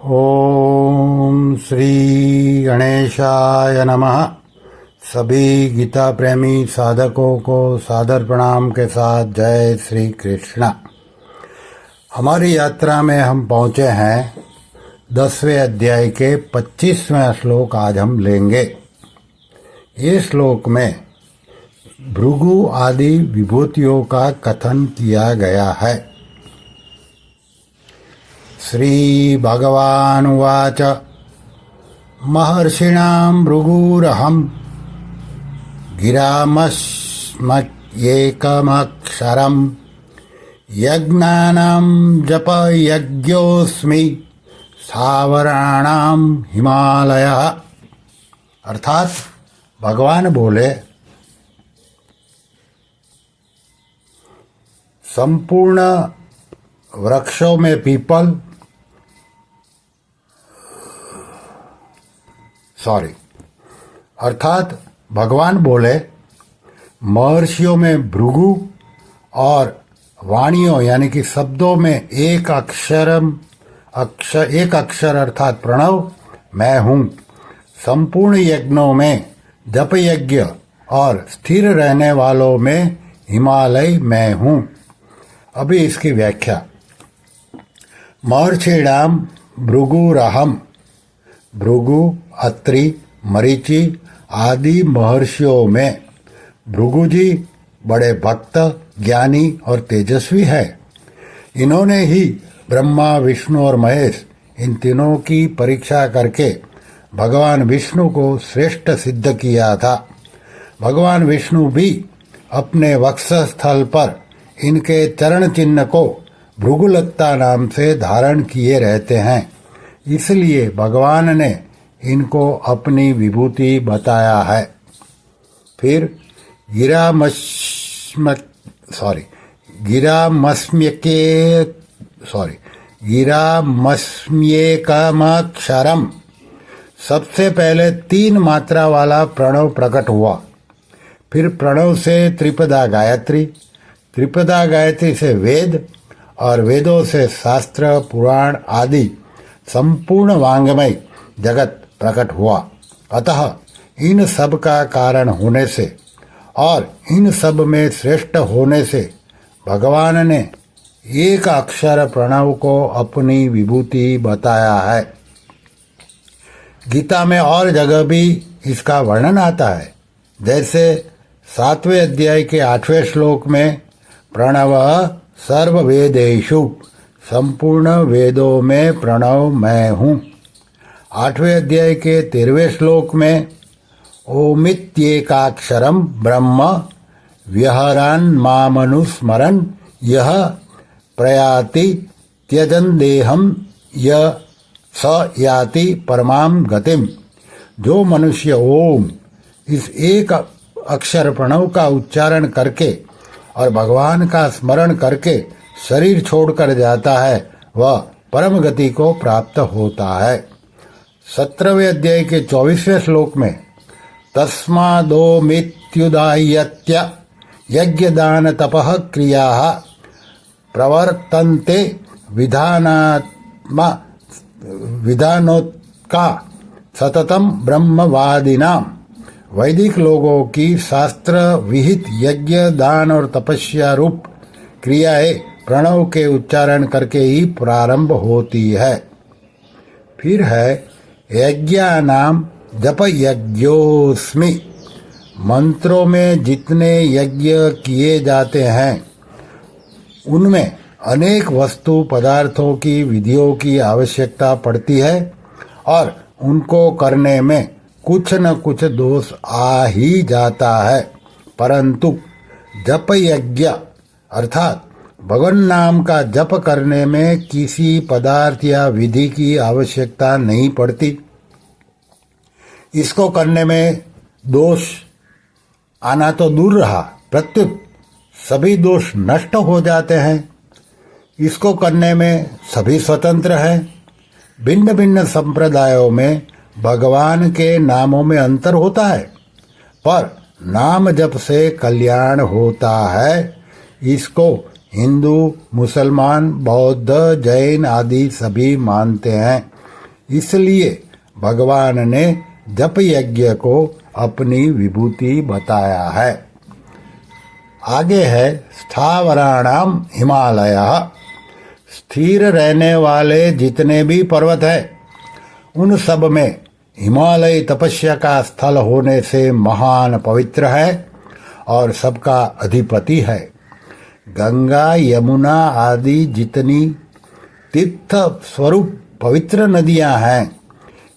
ओम श्री गणेशाय नमः। सभी गीता प्रेमी साधकों को सादर प्रणाम के साथ जय श्री कृष्ण। हमारी यात्रा में हम पहुँचे हैं 10वें अध्याय के 25वें श्लोक आज हम लेंगे। ये श्लोक में भृगु आदि विभूतियों का कथन किया गया है। श्री भगवानुवाच महर्षिणां भृगुरहं गिरामस्मयेकमक्षरं यज्ञानां जपयज्ञोऽस्मि स्थावराणां हिमालयः। अर्थात भगवान बोले, संपूर्ण वृक्षों में पीपल, अर्थात भगवान बोले महर्षियों में भृगु और वाणियों यानी कि शब्दों में एक अक्षर अर्थात प्रणव मैं हूँ। संपूर्ण यज्ञों में जप यज्ञ और स्थिर रहने वालों में हिमालय मैं हूँ। अभी इसकी व्याख्या। महर्षिणाम भृगुरहम, भृगु, अत्रि, मरीचि आदि महर्षियों में भृगु जी बड़े भक्त, ज्ञानी और तेजस्वी है। इन्होंने ही ब्रह्मा, विष्णु और महेश इन तीनों की परीक्षा करके भगवान विष्णु को श्रेष्ठ सिद्ध किया था। भगवान विष्णु भी अपने वक्षस्थल पर इनके चरण चिन्ह को भृगुलता नाम से धारण किए रहते हैं। इसलिए भगवान ने इनको अपनी विभूति बताया है। फिर गिरामस्म्येकमक्षरम, सबसे पहले 3 मात्रा वाला प्रणव प्रकट हुआ। फिर प्रणव से त्रिपदा गायत्री, त्रिपदा गायत्री से वेद और वेदों से शास्त्र, पुराण आदि संपूर्ण वांग्मय जगत प्रकट हुआ। अतः इन सब का कारण होने से और इन सब में श्रेष्ठ होने से भगवान ने एक अक्षर प्रणव को अपनी विभूति बताया है। गीता में और जगह भी इसका वर्णन आता है। जैसे 7वें अध्याय के 8वें श्लोक में प्रणव सर्ववेदेषु, संपूर्ण वेदों में प्रणव मैं हूँ। 8वें अध्याय के 13वें श्लोक में ओमित्येकाक्षरम ब्रह्म व्यहरान मामनुस्मरन् यह प्रयाति त्यजन देहम य स याति परमाम गतिम। जो मनुष्य ओम इस एक अक्षर प्रणव का उच्चारण करके और भगवान का स्मरण करके शरीर छोड़कर जाता है वह परम गति को प्राप्त होता है। 17वें अध्याय के 24वें श्लोक में तस्मादोमित्युदाह्यत्य यज्ञदान तपः क्रियाः प्रवर्तन्ते विधानोत्का सततम ब्रह्मवादिनां। वैदिक लोगों की शास्त्र विहित यज्ञ, दान और तपस्या रूप क्रियाएं प्रणव के उच्चारण करके ही प्रारंभ होती है। फिर है यज्ञानाम जप यज्ञोस्मि, मंत्रों में जितने यज्ञ किए जाते हैं उनमें अनेक वस्तु पदार्थों की विधियों की आवश्यकता पड़ती है और उनको करने में कुछ न कुछ दोष आ ही जाता है। परंतु जप यज्ञ अर्थात भगवान नाम का जप करने में किसी पदार्थ या विधि की आवश्यकता नहीं पड़ती। इसको करने में दोष आना तो दूर रहा, प्रत्युत सभी दोष नष्ट हो जाते हैं। इसको करने में सभी स्वतंत्र हैं। भिन्न भिन्न संप्रदायों में भगवान के नामों में अंतर होता है, पर नाम जप से कल्याण होता है। इसको हिंदू, मुसलमान, बौद्ध, जैन आदि सभी मानते हैं। इसलिए भगवान ने जप यज्ञ को अपनी विभूति बताया है। आगे है स्थावराणाम हिमालय। स्थिर रहने वाले जितने भी पर्वत है उन सब में हिमालय तपस्या का स्थल होने से महान पवित्र है और सबका अधिपति है। गंगा यमुना आदि जितनी तीर्थ स्वरूप पवित्र नदियां हैं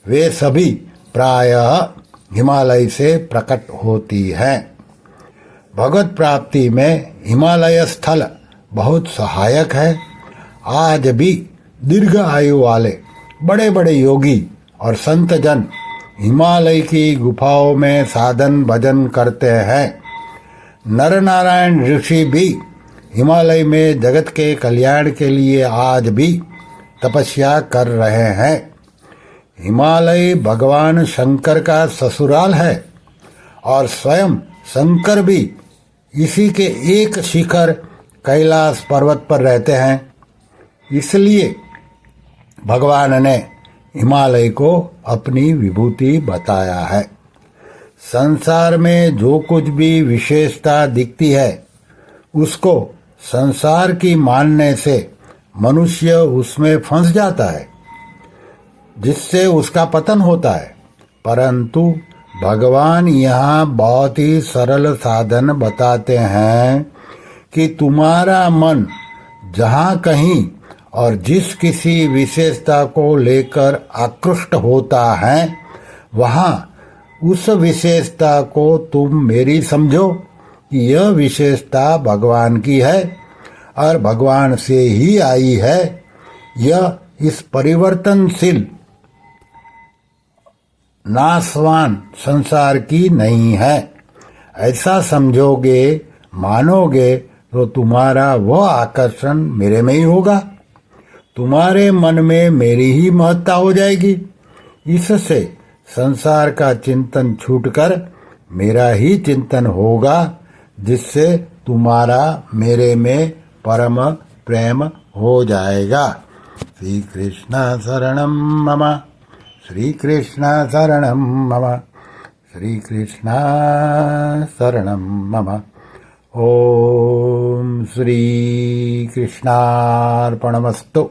वे सभी प्रायः हिमालय से प्रकट होती हैं। भगवत प्राप्ति में हिमालय स्थल बहुत सहायक है। आज भी दीर्घ आयु वाले बड़े बड़े योगी और संत जन हिमालय की गुफाओं में साधन भजन करते हैं। नर नारायण ऋषि भी हिमालय में जगत के कल्याण के लिए आज भी तपस्या कर रहे हैं। हिमालय भगवान शंकर का ससुराल है और स्वयं शंकर भी इसी के एक शिखर कैलाश पर्वत पर रहते हैं। इसलिए भगवान ने हिमालय को अपनी विभूति बताया है। संसार में जो कुछ भी विशेषता दिखती है उसको संसार की मानने से मनुष्य उसमें फंस जाता है जिससे उसका पतन होता है। परंतु भगवान यहाँ बहुत ही सरल साधन बताते हैं कि तुम्हारा मन जहाँ कहीं और जिस किसी विशेषता को लेकर आकृष्ट होता है वहाँ उस विशेषता को तुम मेरी समझो कि यह विशेषता भगवान की है और भगवान से ही आई है। यह इस परिवर्तनशील नाशवान संसार की नहीं है। ऐसा समझोगे मानोगे तो तुम्हारा वह आकर्षण मेरे में ही होगा। तुम्हारे मन में मेरी ही महत्ता हो जाएगी। इससे संसार का चिंतन छूटकर मेरा ही चिंतन होगा जिससे तुम्हारा मेरे में परम प्रेम हो जाएगा। श्री कृष्ण शरणम मम, श्री कृष्ण शरणम मम, श्री कृष्ण शरणम मम। ओम श्री कृष्णार्पणमस्तु।